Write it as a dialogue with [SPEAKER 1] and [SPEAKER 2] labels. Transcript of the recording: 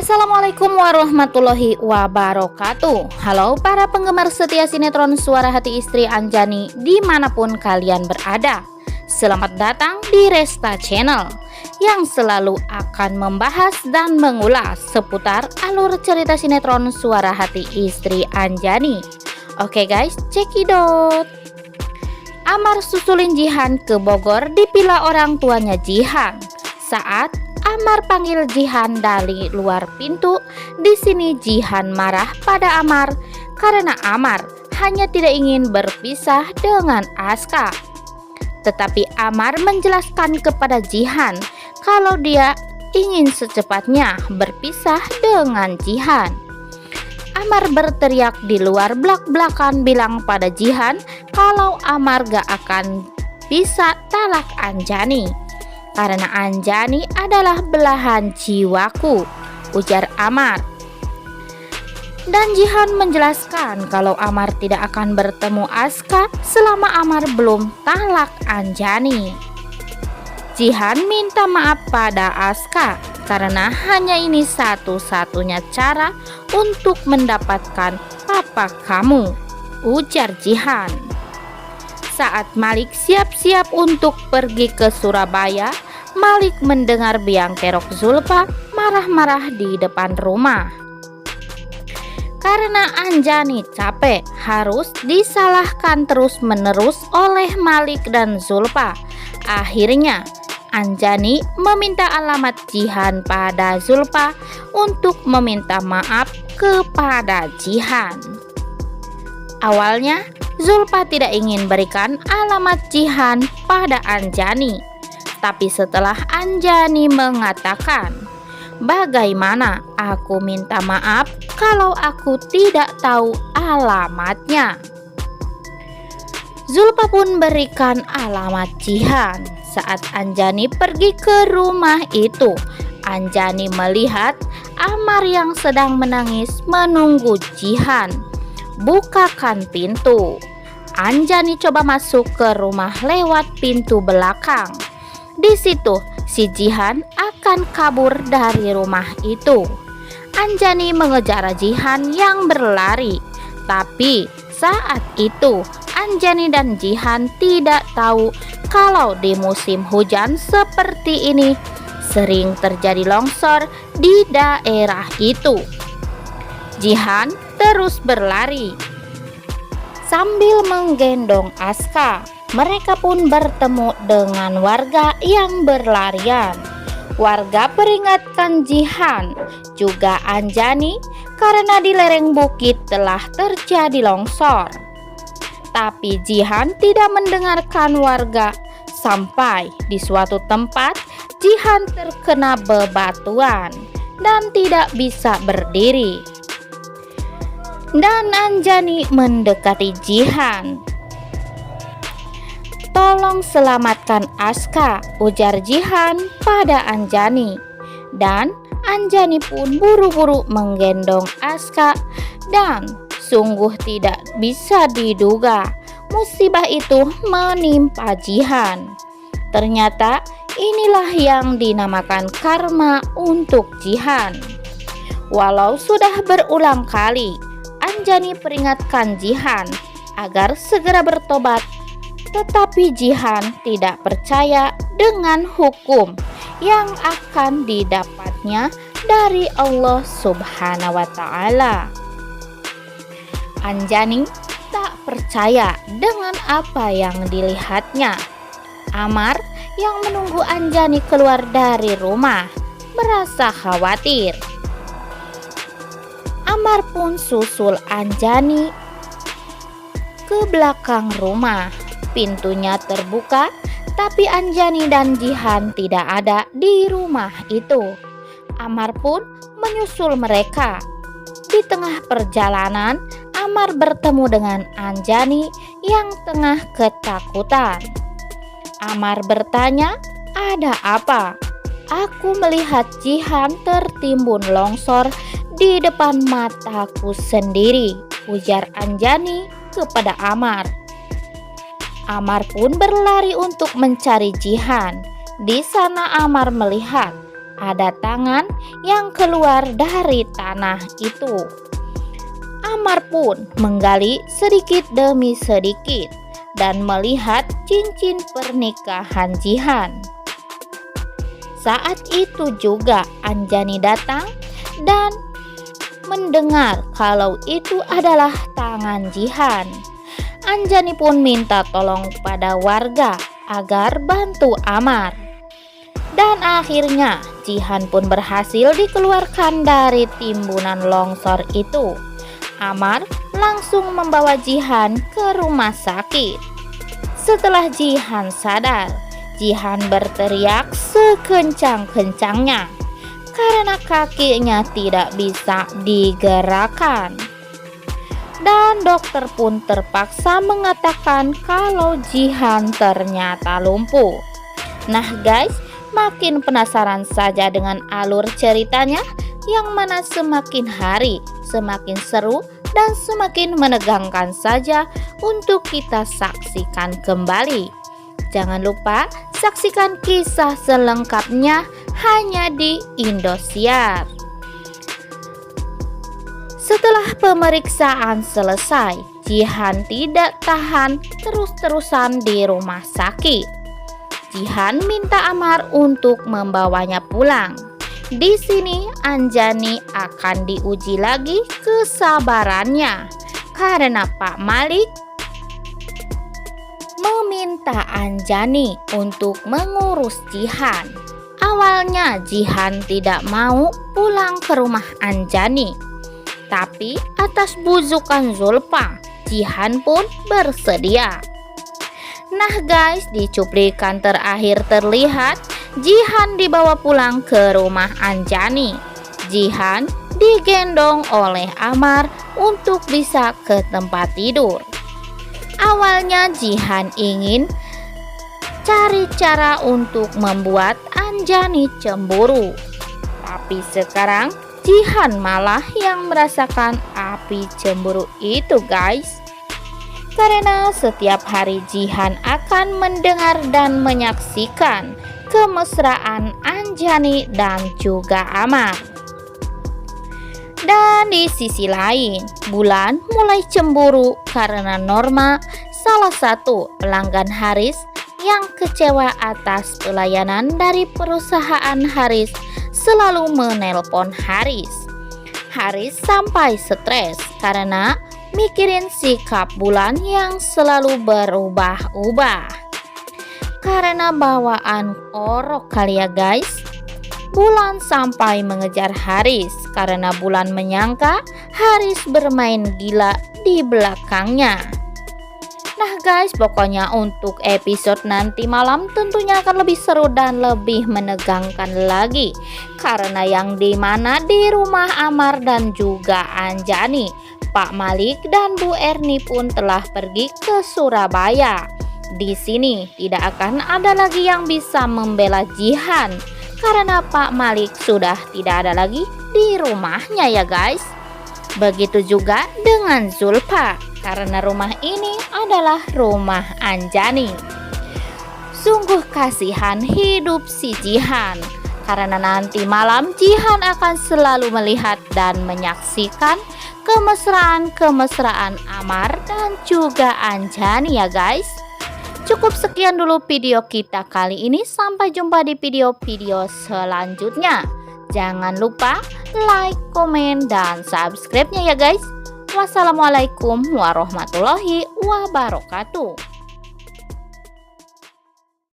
[SPEAKER 1] Assalamualaikum warahmatullahi wabarakatuh. Halo para penggemar setia sinetron Suara Hati Istri Anjani dimanapun kalian berada. Selamat datang di Resta Channel yang selalu akan membahas dan mengulas seputar alur cerita sinetron Suara Hati Istri Anjani. Oke guys, cekidot. Amar susulin Jihan ke Bogor dipila orang tuanya Jihan. Saat Amar panggil Jihan dari luar pintu, di sini Jihan marah pada Amar karena Amar hanya tidak ingin berpisah dengan Aska. Tetapi Amar menjelaskan kepada Jihan kalau dia ingin secepatnya berpisah dengan Jihan. Amar berteriak di luar blak-blakan bilang pada Jihan kalau Amar gak akan bisa talak Anjani. Karena Anjani adalah belahan jiwaku, ujar Amar. Dan Jihan menjelaskan kalau Amar tidak akan bertemu Aska selama Amar belum talak Anjani. Jihan minta maaf pada Aska karena hanya ini satu-satunya cara untuk mendapatkan papa kamu, ujar Jihan. Saat Malik siap-siap untuk pergi ke Surabaya, Malik mendengar biang kerok Zulfa marah-marah di depan rumah. Karena Anjani capek harus disalahkan terus-menerus oleh Malik dan Zulfa. Akhirnya Anjani meminta alamat Jihan pada Zulfa untuk meminta maaf kepada Jihan. Awalnya Zulfa tidak ingin berikan alamat Jihan pada Anjani. Tapi setelah Anjani mengatakan, "Bagaimana aku minta maaf kalau aku tidak tahu alamatnya?" Zulfa pun berikan alamat Jihan. Saat Anjani pergi ke rumah itu, Anjani melihat Amar yang sedang menangis menunggu Jihan. Bukakan pintu. Anjani coba masuk ke rumah lewat pintu belakang. Di situ si Jihan akan kabur dari rumah itu. Anjani mengejar Jihan yang berlari. Tapi saat itu Anjani dan Jihan tidak tahu kalau di musim hujan seperti ini sering terjadi longsor di daerah itu. Jihan terus berlari sambil menggendong Aska. Mereka pun bertemu dengan warga yang berlarian. Warga peringatkan Jihan, juga Anjani, karena di lereng bukit telah terjadi longsor. Tapi Jihan tidak mendengarkan warga. Sampai di suatu tempat, Jihan terkena bebatuan dan tidak bisa berdiri. Dan Anjani mendekati Jihan. "Tolong selamatkan Aska," ujar Jihan pada Anjani. Dan Anjani pun buru-buru menggendong Aska. Dan sungguh tidak bisa diduga musibah itu menimpa Jihan. Ternyata inilah yang dinamakan karma untuk Jihan. Walau sudah berulang kali Anjani peringatkan Jihan agar segera bertobat, tetapi Jihan tidak percaya dengan hukum yang akan didapatnya dari Allah Subhanahu wa Ta'ala. Anjani tak percaya dengan apa yang dilihatnya. Amar yang menunggu Anjani keluar dari rumah merasa khawatir. Amar pun susul Anjani ke belakang rumah. Pintunya terbuka, tapi Anjani dan Jihan tidak ada di rumah itu. Amar pun menyusul mereka. Di tengah perjalanan, Amar bertemu dengan Anjani yang tengah ketakutan. Amar bertanya, "Ada apa?" "Aku melihat Jihan tertimbun longsor di depan mataku sendiri," ujar Anjani kepada Amar. Amar pun berlari untuk mencari Jihan. Di sana Amar melihat ada tangan yang keluar dari tanah itu. Amar pun menggali sedikit demi sedikit dan melihat cincin pernikahan Jihan. Saat itu juga Anjani datang dan mendengar kalau itu adalah tangan Jihan. Anjani pun minta tolong pada warga agar bantu Amar. Dan akhirnya Jihan pun berhasil dikeluarkan dari timbunan longsor itu. Amar langsung membawa Jihan ke rumah sakit. Setelah Jihan sadar, Jihan berteriak sekencang-kencangnya karena kakinya tidak bisa digerakkan. Dan dokter pun terpaksa mengatakan kalau Jihan ternyata lumpuh. Nah guys, makin penasaran saja dengan alur ceritanya, yang mana semakin hari semakin seru dan semakin menegangkan saja untuk kita saksikan kembali. Jangan lupa saksikan kisah selengkapnya hanya di Indosiar. Setelah pemeriksaan selesai, Jihan tidak tahan terus-terusan di rumah sakit. Jihan minta Amar untuk membawanya pulang. Di sini Anjani akan diuji lagi kesabarannya karena Pak Malik meminta Anjani untuk mengurus Jihan. Awalnya Jihan tidak mau pulang ke rumah Anjani, tapi atas bujukan Zulfa, Jihan pun bersedia. Nah guys, di cuplikan terakhir terlihat Jihan dibawa pulang ke rumah Anjani. Jihan digendong oleh Amar untuk bisa ke tempat tidur. Awalnya Jihan ingin cari cara untuk membuat Anjani cemburu, tapi sekarang Jihan malah yang merasakan api cemburu itu guys. Karena setiap hari Jihan akan mendengar dan menyaksikan kemesraan Anjani dan juga Amar. Dan di sisi lain, Bulan mulai cemburu karena Norma, salah satu pelanggan Haris yang kecewa atas pelayanan dari perusahaan Haris, selalu menelpon Haris. Haris sampai stres karena mikirin sikap Bulan yang selalu berubah-ubah. Karena bawaan orok kali ya guys, Bulan sampai mengejar Haris karena Bulan menyangka Haris bermain gila di belakangnya. Nah guys, pokoknya untuk episode nanti malam tentunya akan lebih seru dan lebih menegangkan lagi, karena yang dimana di rumah Amar dan juga Anjani, Pak Malik dan Bu Erni pun telah pergi ke Surabaya. Di sini tidak akan ada lagi yang bisa membela Jihan karena Pak Malik sudah tidak ada lagi di rumahnya ya guys. Begitu juga dengan Zulfa karena rumah ini adalah rumah Anjani. Sungguh kasihan hidup si Jihan karena nanti malam Jihan akan selalu melihat dan menyaksikan kemesraan Amar dan juga Anjani ya guys. Cukup sekian dulu video kita kali ini, sampai jumpa di video-video selanjutnya. Jangan lupa like, komen, dan subscribe-nya ya guys. Wassalamualaikum warahmatullahi wabarakatuh.